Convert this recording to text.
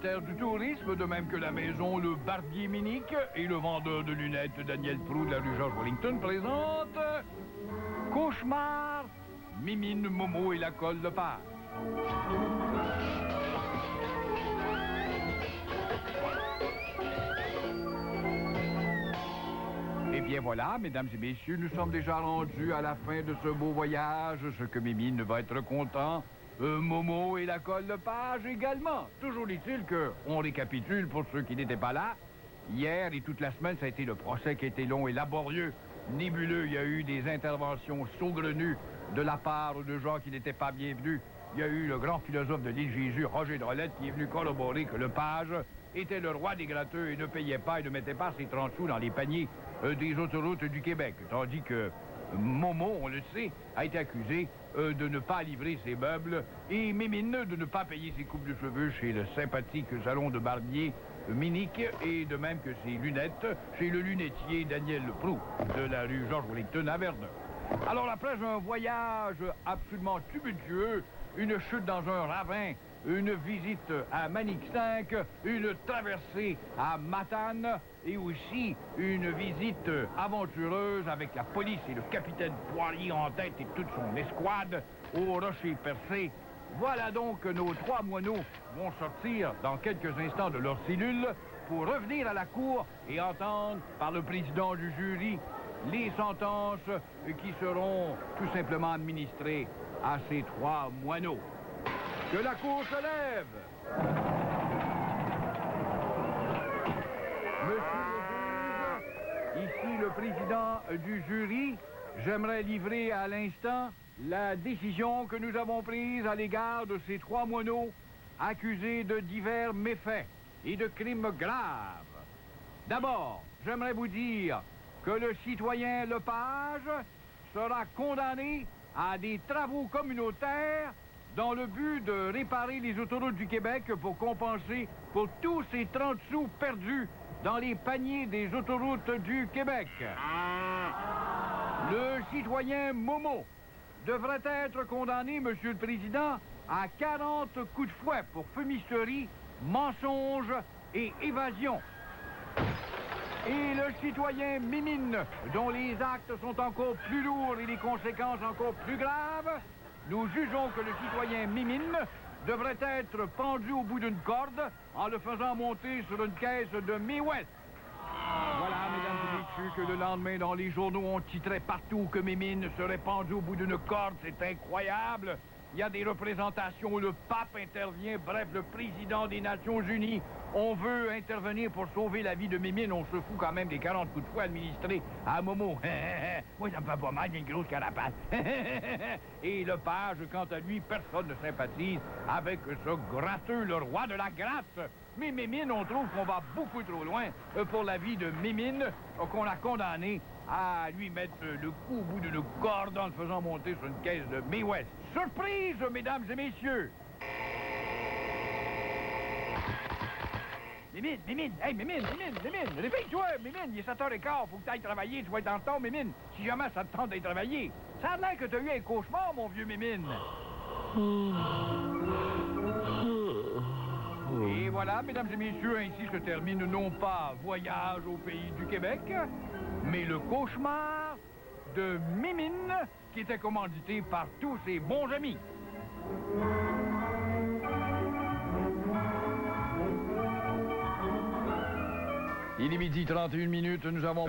propriétaire du tourisme, de même que la maison Le Barbier Minique et le vendeur de lunettes Daniel Proulx de la rue George Wellington présente Cauchemar, Mimine, Momo et la Colle Lepage. Eh bien voilà, mesdames et messieurs, nous sommes déjà rendus à la fin de ce beau voyage, ce que Mimine va être content. Momo et la Colle Lepage également. Toujours est-il qu'on récapitule pour ceux qui n'étaient pas là. Hier et toute la semaine, ça a été le procès qui a été long et laborieux, nébuleux. Il y a eu des interventions saugrenues de la part de gens qui n'étaient pas bienvenus. Il y a eu le grand philosophe de l'île Jésus, Roger Drolet, qui est venu corroborer que Lepage était le roi des gratteux et ne payait pas et ne mettait pas ses 30 sous dans les paniers des autoroutes du Québec. Tandis que Momo, on le sait, a été accusé de ne pas livrer ses meubles et Mimine de ne pas payer ses coupes de cheveux chez le sympathique salon de barbier Minique et de même que ses lunettes chez le lunetier Daniel Proulx de la rue George Wellington à Verdun. Alors après un voyage absolument tumultueux, une chute dans un ravin, une visite à Manic 5, une traversée à Matane et aussi une visite aventureuse avec la police et le capitaine Poirier en tête et toute son escouade au Rocher Percé. Voilà donc nos trois moineaux vont sortir dans quelques instants de leur cellule pour revenir à la cour et entendre par le président du jury les sentences qui seront tout simplement administrées à ces trois moineaux. Que la cour se lève! Monsieur le juge, ici le président du jury, j'aimerais livrer à l'instant la décision que nous avons prise à l'égard de ces trois moineaux accusés de divers méfaits et de crimes graves. D'abord, j'aimerais vous dire que le citoyen Lepage sera condamné à des travaux communautaires dans le but de réparer les autoroutes du Québec pour compenser pour tous ces 30 sous perdus dans les paniers des autoroutes du Québec. Le citoyen Momo devrait être condamné, Monsieur le Président, à 40 coups de fouet pour fumisterie, mensonge et évasion. Et le citoyen Mimine, dont les actes sont encore plus lourds et les conséquences encore plus graves, nous jugeons que le citoyen Mimine devrait être pendu au bout d'une corde en le faisant monter sur une caisse de Mae West. Voilà, mesdames et messieurs, que le lendemain, dans les journaux, on titrait partout que Mimine serait pendu au bout d'une corde. C'est incroyable. Il y a des représentations où le pape intervient, bref, le président des Nations Unies. On veut intervenir pour sauver la vie de Mimine. On se fout quand même des 40 coups de fouet administrés à Momo. Moi, ça me fait pas mal, j'ai une grosse carapace. Et Lepage, quant à lui, personne ne sympathise avec ce gratteux, le roi de la gratte. Mais Mimine, on trouve qu'on va beaucoup trop loin pour la vie de Mimine, qu'on a condamné à lui mettre le cou au bout d'une corde en le faisant monter sur une caisse de Mae West. Surprise, mesdames et messieurs! Mimine, hey, Mimine, réveille-toi, Mimine, il est 7h15, faut que tu ailles travailler, tu vas être en retard, Mimine, si jamais ça te tente d'aller travailler. Ça a l'air que tu as eu un cauchemar, mon vieux Mimine. Et voilà, mesdames et messieurs, ainsi se termine non pas Voyage au pays du Québec, mais le cauchemar de Mimine, qui était commandité par tous ses bons amis. Il est 12h31, nous avons...